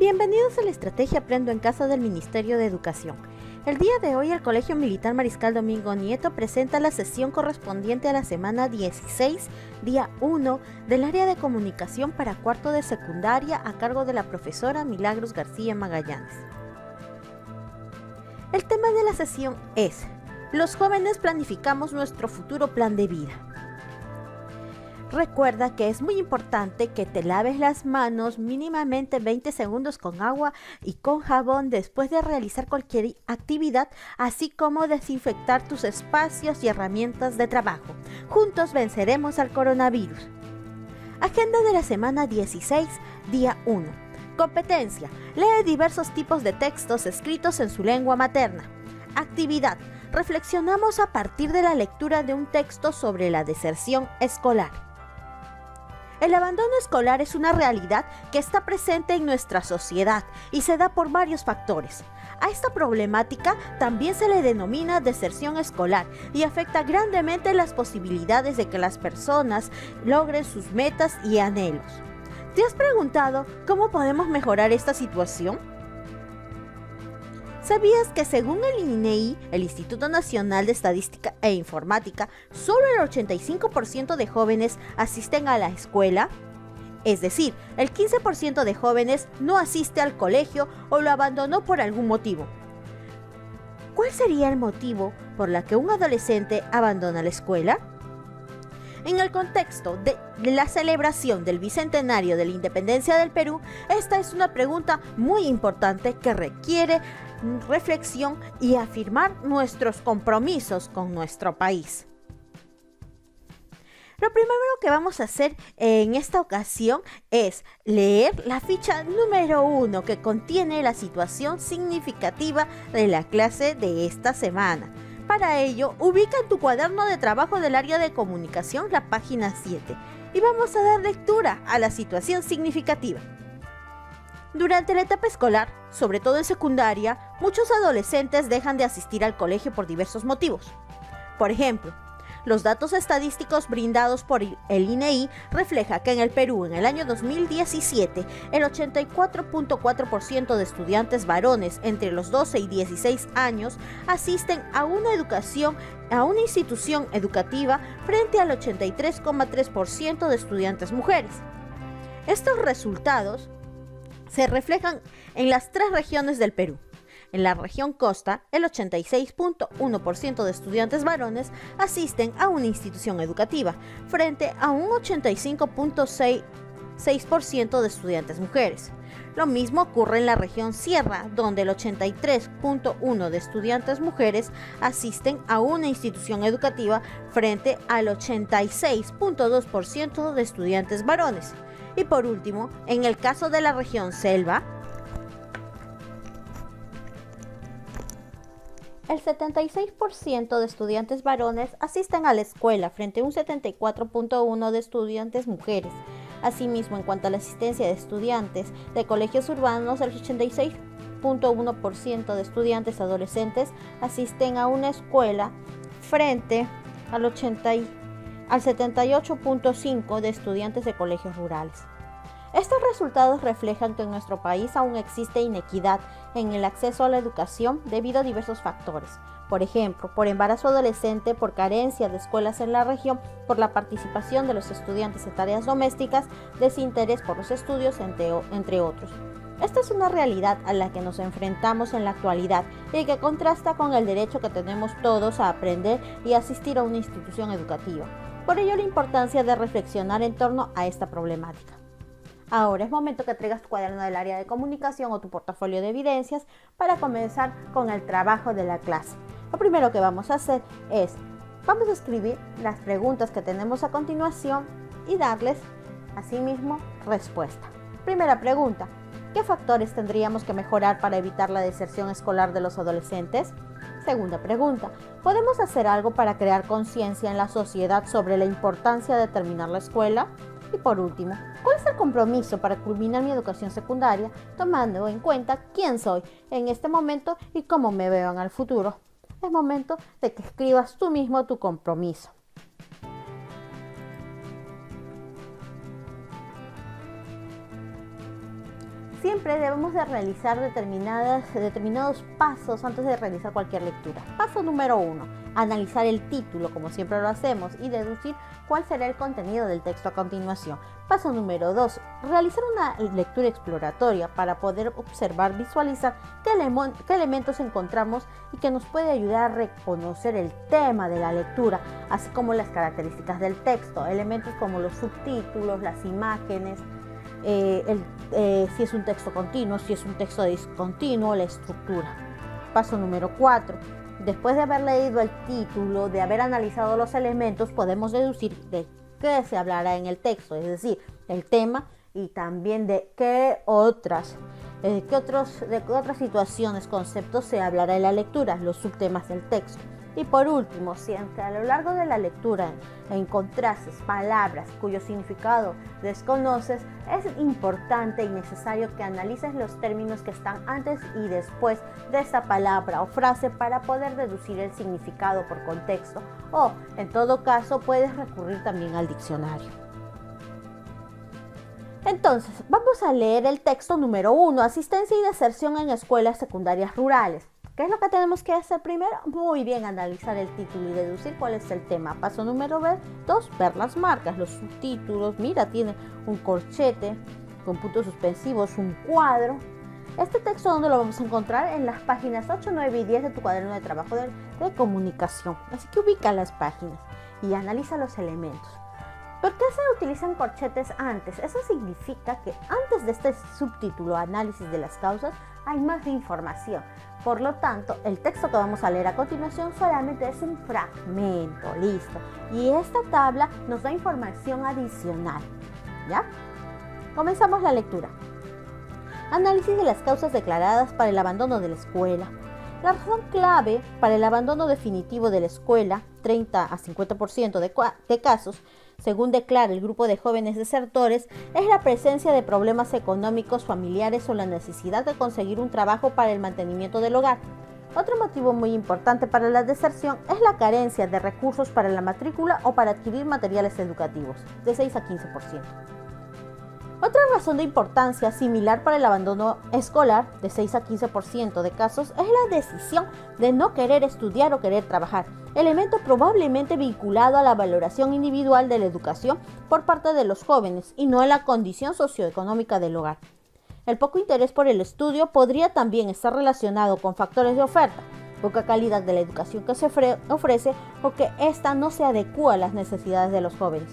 Bienvenidos a la Estrategia Aprendo en Casa del Ministerio de Educación. El día de hoy el Colegio Militar Mariscal Domingo Nieto presenta la sesión correspondiente a la semana 16, día 1, del área de comunicación para cuarto de secundaria a cargo de la profesora Milagros García Magallanes. El tema de la sesión es: los jóvenes planificamos nuestro futuro plan de vida. Recuerda que es muy importante que te laves las manos mínimamente 20 segundos con agua y con jabón después de realizar cualquier actividad, así como desinfectar tus espacios y herramientas de trabajo. Juntos venceremos al coronavirus. Agenda de la semana 16, día 1. Competencia. Lee diversos tipos de textos escritos en su lengua materna. Actividad. Reflexionamos a partir de la lectura de un texto sobre la deserción escolar. El abandono escolar es una realidad que está presente en nuestra sociedad y se da por varios factores. A esta problemática también se le denomina deserción escolar y afecta grandemente las posibilidades de que las personas logren sus metas y anhelos. ¿Te has preguntado cómo podemos mejorar esta situación? ¿Sabías que según el INEI, el Instituto Nacional de Estadística e Informática, solo el 85% de jóvenes asisten a la escuela? Es decir, el 15% de jóvenes no asiste al colegio o lo abandonó por algún motivo. ¿Cuál sería el motivo por el que un adolescente abandona la escuela? En el contexto de la celebración del Bicentenario de la Independencia del Perú, esta es una pregunta muy importante que requiere reflexión y afirmar nuestros compromisos con nuestro país. Lo primero que vamos a hacer en esta ocasión es leer la ficha número 1 que contiene la situación significativa de la clase de esta semana. Para ello, ubica en tu cuaderno de trabajo del área de comunicación la página 7 y vamos a dar lectura a la situación significativa. Durante la etapa escolar, sobre todo en secundaria, muchos adolescentes dejan de asistir al colegio por diversos motivos. Por ejemplo, los datos estadísticos brindados por el INEI reflejan que en el Perú, en el año 2017, el 84.4% de estudiantes varones entre los 12 y 16 años asisten a una institución educativa frente al 83.3% de estudiantes mujeres. Estos resultados se reflejan en las tres regiones del Perú. En la región costa, el 86.1% de estudiantes varones asisten a una institución educativa, frente a un 85.6% de estudiantes mujeres. Lo mismo ocurre en la región sierra, donde el 83.1% de estudiantes mujeres asisten a una institución educativa, frente al 86.2% de estudiantes varones. Y por último, en el caso de la región selva, el 76% de estudiantes varones asisten a la escuela frente a un 74.1% de estudiantes mujeres. Asimismo, en cuanto a la asistencia de estudiantes de colegios urbanos, el 86.1% de estudiantes adolescentes asisten a una escuela frente al 78.5% de estudiantes de colegios rurales. Estos resultados reflejan que en nuestro país aún existe inequidad en el acceso a la educación debido a diversos factores. Por ejemplo, por embarazo adolescente, por carencia de escuelas en la región, por la participación de los estudiantes en tareas domésticas, desinterés por los estudios, entre otros. Esta es una realidad a la que nos enfrentamos en la actualidad y que contrasta con el derecho que tenemos todos a aprender y asistir a una institución educativa. Por ello, la importancia de reflexionar en torno a esta problemática. Ahora es momento que traigas tu cuaderno del área de comunicación o tu portafolio de evidencias para comenzar con el trabajo de la clase. Lo primero que vamos a hacer es, vamos a escribir las preguntas que tenemos a continuación y darles, asimismo, respuesta. Primera pregunta: ¿qué factores tendríamos que mejorar para evitar la deserción escolar de los adolescentes? Segunda pregunta: ¿podemos hacer algo para crear conciencia en la sociedad sobre la importancia de terminar la escuela? Y por último, ¿cuál es el compromiso para culminar mi educación secundaria, tomando en cuenta quién soy en este momento y cómo me veo en el futuro? Es momento de que escribas tú mismo tu compromiso. Siempre debemos de realizar determinados pasos antes de realizar cualquier lectura. Paso número 1, analizar el título, como siempre lo hacemos, y deducir cuál será el contenido del texto a continuación. Paso número 2, realizar una lectura exploratoria para poder observar, visualizar qué elementos encontramos y que nos puede ayudar a reconocer el tema de la lectura, así como las características del texto, elementos como los subtítulos, las imágenes, si es un texto continuo, si es un texto discontinuo, la estructura. Paso número 4. Después de haber leído el título, de haber analizado los elementos, podemos deducir de qué se hablará en el texto, es decir, el tema y también de qué otras situaciones, conceptos se hablará en la lectura, los subtemas del texto. Y por último, si aunque a lo largo de la lectura encontrases palabras cuyo significado desconoces, es importante y necesario que analices los términos que están antes y después de esa palabra o frase para poder deducir el significado por contexto, o en todo caso puedes recurrir también al diccionario. Entonces, vamos a leer el texto número 1, asistencia y deserción en escuelas secundarias rurales. ¿Qué es lo que tenemos que hacer primero? Muy bien, analizar el título y deducir cuál es el tema. Paso número 2, ver las marcas, los subtítulos. Mira, tiene un corchete con puntos suspensivos, un cuadro. Este texto, ¿dónde lo vamos a encontrar? En las páginas 8, 9 y 10 de tu cuaderno de trabajo de comunicación. Así que ubica las páginas y analiza los elementos. ¿Por qué se utilizan corchetes antes? Eso significa que antes de este subtítulo, análisis de las causas, hay más información. Por lo tanto, el texto que vamos a leer a continuación solamente es un fragmento, listo. Y esta tabla nos da información adicional, ¿ya? Comenzamos la lectura. Análisis de las causas declaradas para el abandono de la escuela. La razón clave para el abandono definitivo de la escuela, 30 a 50% de casos, según declara el grupo de jóvenes desertores, es la presencia de problemas económicos familiares o la necesidad de conseguir un trabajo para el mantenimiento del hogar. Otro motivo muy importante para la deserción es la carencia de recursos para la matrícula o para adquirir materiales educativos, de 6 a 15%. Otra razón de importancia similar para el abandono escolar, de 6 a 15% de casos, es la decisión de no querer estudiar o querer trabajar, elemento probablemente vinculado a la valoración individual de la educación por parte de los jóvenes y no a la condición socioeconómica del hogar. El poco interés por el estudio podría también estar relacionado con factores de oferta, poca calidad de la educación que se ofrece o que ésta no se adecúa a las necesidades de los jóvenes.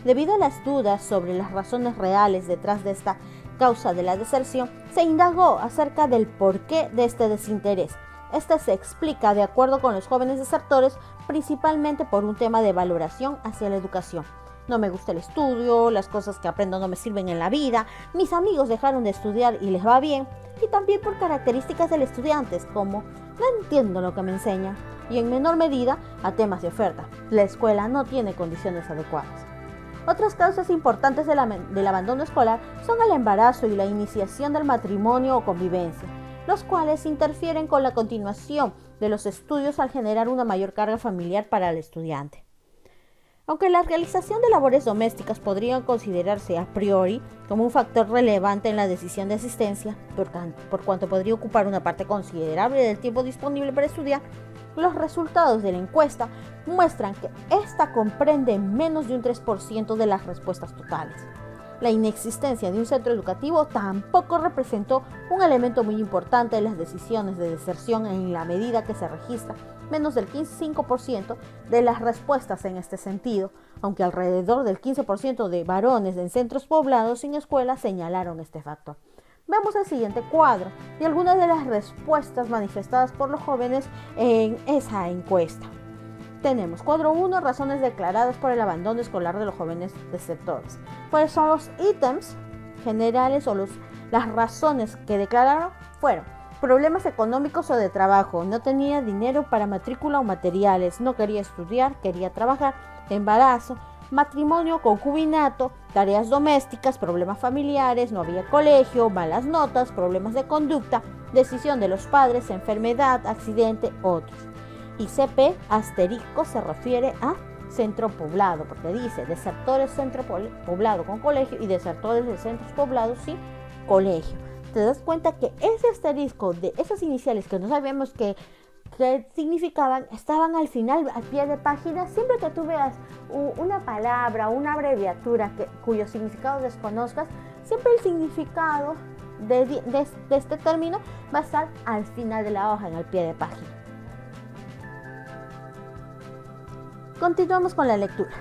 Debido a las dudas sobre las razones reales detrás de esta causa de la deserción, se indagó acerca del porqué de este desinterés. Este se explica, de acuerdo con los jóvenes desertores, principalmente por un tema de valoración hacia la educación. No me gusta el estudio, las cosas que aprendo no me sirven en la vida, mis amigos dejaron de estudiar y les va bien, y también por características del estudiante, como no entiendo lo que me enseñan, y en menor medida a temas de oferta. La escuela no tiene condiciones adecuadas. Otras causas importantes del abandono escolar son el embarazo y la iniciación del matrimonio o convivencia, los cuales interfieren con la continuación de los estudios al generar una mayor carga familiar para el estudiante. Aunque la realización de labores domésticas podría considerarse a priori como un factor relevante en la decisión de asistencia, por cuanto podría ocupar una parte considerable del tiempo disponible para estudiar, los resultados de la encuesta muestran que esta comprende menos de un 3% de las respuestas totales. La inexistencia de un centro educativo tampoco representó un elemento muy importante en las decisiones de deserción en la medida que se registra menos del 5% de las respuestas en este sentido, aunque alrededor del 15% de varones en centros poblados sin escuela señalaron este factor. Veamos el siguiente cuadro y algunas de las respuestas manifestadas por los jóvenes en esa encuesta. Tenemos cuadro 1, razones declaradas por el abandono escolar de los jóvenes desertores. ¿Cuáles son los ítems generales o las razones que declararon? Fueron problemas económicos o de trabajo, no tenía dinero para matrícula o materiales, no quería estudiar, quería trabajar, embarazo, matrimonio, concubinato, tareas domésticas, problemas familiares, no había colegio, malas notas, problemas de conducta, decisión de los padres, enfermedad, accidente, otros. Y CP asterisco se refiere a centro poblado, porque dice desertores centro poblado con colegio y desertores de centros poblados sin colegio. te das cuenta que ese asterisco de esas iniciales que no sabíamos que significaban, estaban al final, al pie de página. Siempre que tú veas una palabra, una abreviatura cuyo significado desconozcas, siempre el significado de este término va a estar al final de la hoja, en el pie de página. Continuamos con la lectura.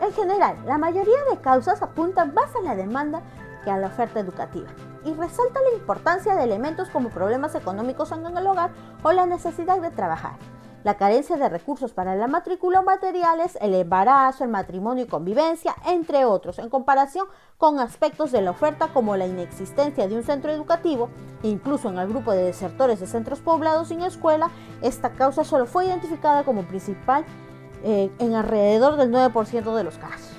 En general, la mayoría de causas apuntan más a la demanda que a la oferta educativa, y resalta la importancia de elementos como problemas económicos en el hogar o la necesidad de trabajar, la carencia de recursos para la matrícula o materiales, el embarazo, el matrimonio y convivencia, entre otros, en comparación con aspectos de la oferta como la inexistencia de un centro educativo. Incluso en el grupo de desertores de centros poblados sin escuela, esta causa solo fue identificada como principal en alrededor del 9% de los casos.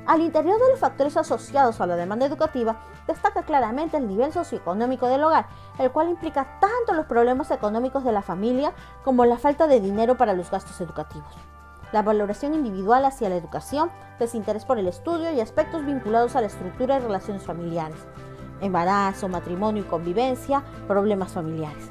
Al interior de los factores asociados a la demanda educativa, destaca claramente el nivel socioeconómico del hogar, el cual implica tanto los problemas económicos de la familia como la falta de dinero para los gastos educativos, la valoración individual hacia la educación, desinterés por el estudio y aspectos vinculados a la estructura de relaciones familiares, embarazo, matrimonio y convivencia, problemas familiares.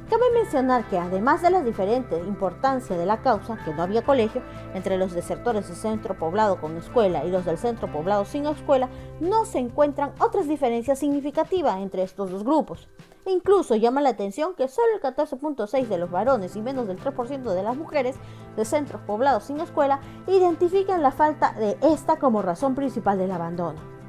Cabe mencionar que además de la diferente importancia de la causa, que no había colegio, entre los desertores del centro poblado con escuela y los del centro poblado sin escuela, no se encuentran otras diferencias significativas entre estos dos grupos. Incluso llama la atención que solo el 14.6% de los varones y menos del 3% de las mujeres de centros poblados sin escuela identifican la falta de esta como razón principal del abandono.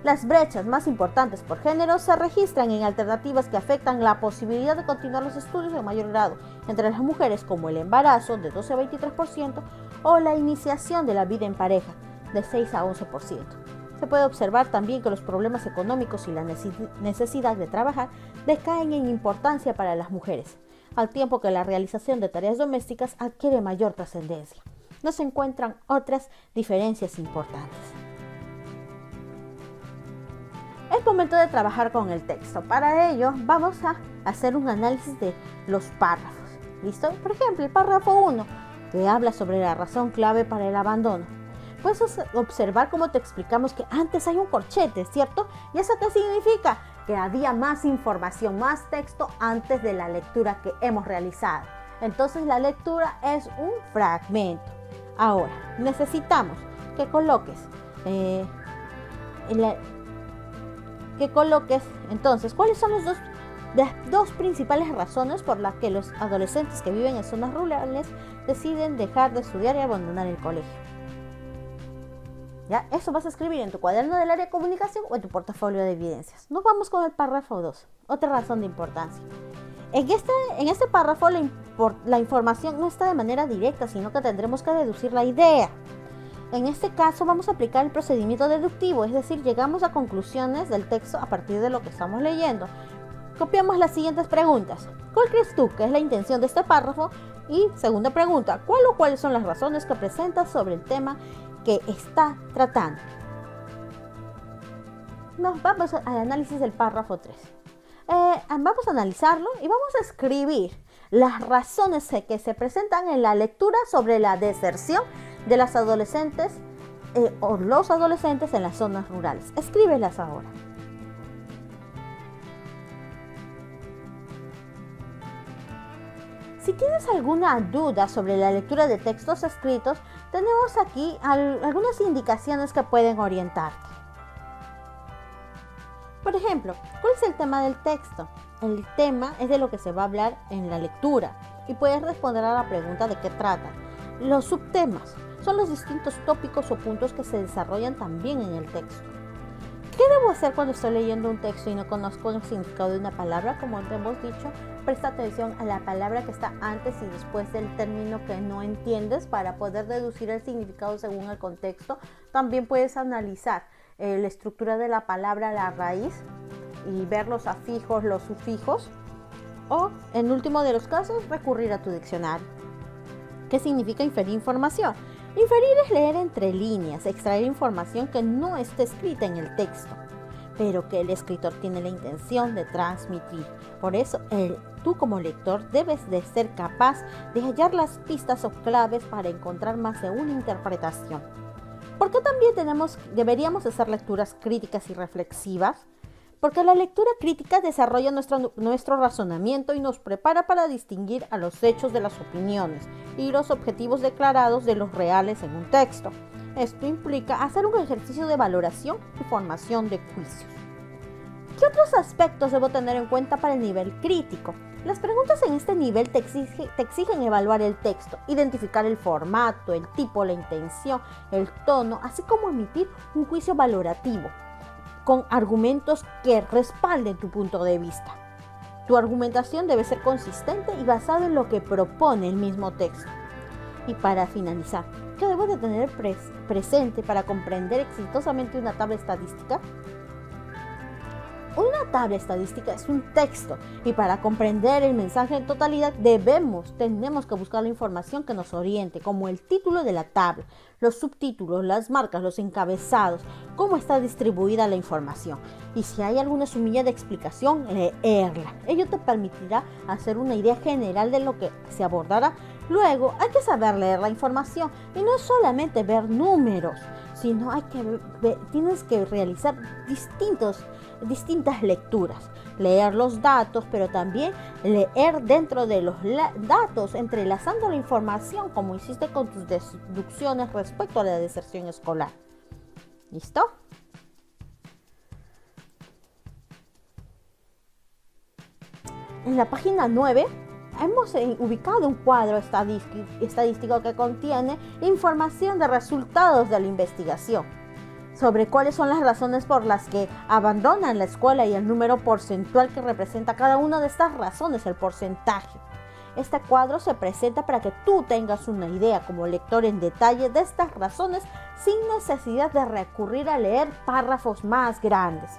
Las brechas más importantes por género se registran en alternativas que afectan la posibilidad de continuar los estudios en mayor grado entre las mujeres, como el embarazo de 12 a 23% o la iniciación de la vida en pareja de 6 a 11%. Se puede observar también que los problemas económicos y la necesidad de trabajar decaen en importancia para las mujeres, al tiempo que la realización de tareas domésticas adquiere mayor trascendencia. No se encuentran otras diferencias importantes. Es momento de trabajar con el texto. Para ello vamos a hacer un análisis de los párrafos. ¿Listo? Por ejemplo, el párrafo 1, que habla sobre la razón clave para el abandono. Puedes observar cómo te explicamos que antes hay un corchete, ¿cierto? ¿Y eso qué significa? Que había más información, más texto antes de la lectura que hemos realizado. Entonces la lectura es un fragmento. Ahora, necesitamos que coloques entonces cuáles son las dos principales razones por las que los adolescentes que viven en zonas rurales deciden dejar de estudiar y abandonar el colegio. ¿Ya? Eso vas a escribir en tu cuaderno del área de comunicación o en tu portafolio de evidencias. Nos vamos con el párrafo 2, otra razón de importancia. En este párrafo la información no está de manera directa, sino que tendremos que deducir la idea. En este caso vamos a aplicar el procedimiento deductivo, es decir, llegamos a conclusiones del texto a partir de lo que estamos leyendo. Copiamos las siguientes preguntas. ¿Cuál crees tú que es la intención de este párrafo? Y segunda pregunta, ¿cuál o cuáles son las razones que presenta sobre el tema que está tratando? Nos vamos al análisis del párrafo 3. Vamos a analizarlo y vamos a escribir las razones que se presentan en la lectura sobre la deserción de las adolescentes o los adolescentes en las zonas rurales. Escríbelas ahora. Si tienes alguna duda sobre la lectura de textos escritos, tenemos aquí algunas indicaciones que pueden orientarte. Por ejemplo, ¿cuál es el tema del texto? El tema es de lo que se va a hablar en la lectura y puedes responder a la pregunta de qué trata. Los subtemas son los distintos tópicos o puntos que se desarrollan también en el texto. ¿Qué debo hacer cuando estoy leyendo un texto y no conozco el significado de una palabra? Como te hemos dicho, presta atención a la palabra que está antes y después del término que no entiendes para poder deducir el significado según el contexto. También puedes analizar la estructura de la palabra, la raíz, y ver los afijos, los sufijos, o en último de los casos recurrir a tu diccionario. ¿Qué significa inferir información? Inferir es leer entre líneas, extraer información que no está escrita en el texto, pero que el escritor tiene la intención de transmitir. Por eso, tú como lector debes de ser capaz de hallar las pistas o claves para encontrar más de una interpretación. ¿Por qué también deberíamos hacer lecturas críticas y reflexivas? Porque la lectura crítica desarrolla nuestro razonamiento y nos prepara para distinguir a los hechos de las opiniones y los objetivos declarados de los reales en un texto. Esto implica hacer un ejercicio de valoración y formación de juicios. ¿Qué otros aspectos debo tener en cuenta para el nivel crítico? Las preguntas en este nivel te exigen evaluar el texto, identificar el formato, el tipo, la intención, el tono, así como emitir un juicio valorativo con argumentos que respalden tu punto de vista. Tu argumentación debe ser consistente y basada en lo que propone el mismo texto. Y para finalizar, ¿qué debo de tener presente para comprender exitosamente una tabla estadística? Una tabla estadística es un texto y para comprender el mensaje en totalidad tenemos que buscar la información que nos oriente, como el título de la tabla, los subtítulos, las marcas, los encabezados, cómo está distribuida la información. Y si hay alguna sumilla de explicación, leerla. Ello te permitirá hacer una idea general de lo que se abordará. Luego hay que saber leer la información y no solamente ver números, sino tienes que realizar distintas lecturas, leer los datos, pero también leer dentro de los datos, entrelazando la información como hiciste con tus deducciones respecto a la deserción escolar. ¿Listo? En la página 9 hemos ubicado un cuadro estadístico que contiene información de resultados de la investigación sobre cuáles son las razones por las que abandonan la escuela y el número porcentual que representa cada una de estas razones, el porcentaje. Este cuadro se presenta para que tú tengas una idea como lector en detalle de estas razones sin necesidad de recurrir a leer párrafos más grandes.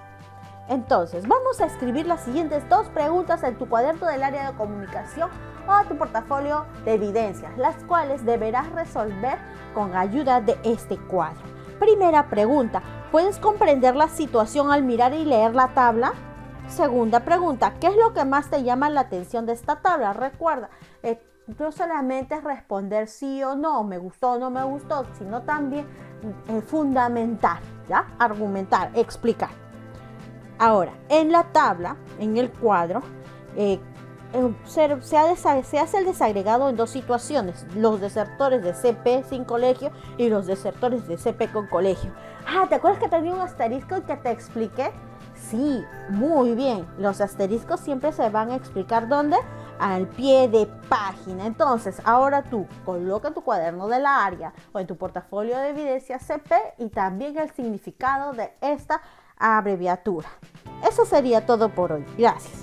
Entonces, vamos a escribir las siguientes 2 preguntas en tu cuaderno del área de comunicación o tu portafolio de evidencias, las cuales deberás resolver con ayuda de este cuadro. Primera pregunta, ¿puedes comprender la situación al mirar y leer la tabla? Segunda pregunta, ¿qué es lo que más te llama la atención de esta tabla? Recuerda, no solamente es responder sí o no, me gustó o no me gustó, sino también fundamentar, ¿ya? Argumentar, explicar. Ahora, en la tabla, en el cuadro, se hace el desagregado en 2 situaciones, los desertores de CP sin colegio y los desertores de CP con colegio. ¿Te acuerdas que tenía un asterisco y que te expliqué? Sí, muy bien. Los asteriscos siempre se van a explicar ¿dónde? Al pie de página. Entonces, ahora tú coloca en tu cuaderno del área o en tu portafolio de evidencia CP y también el significado de esta abreviatura. Eso sería todo por hoy. Gracias.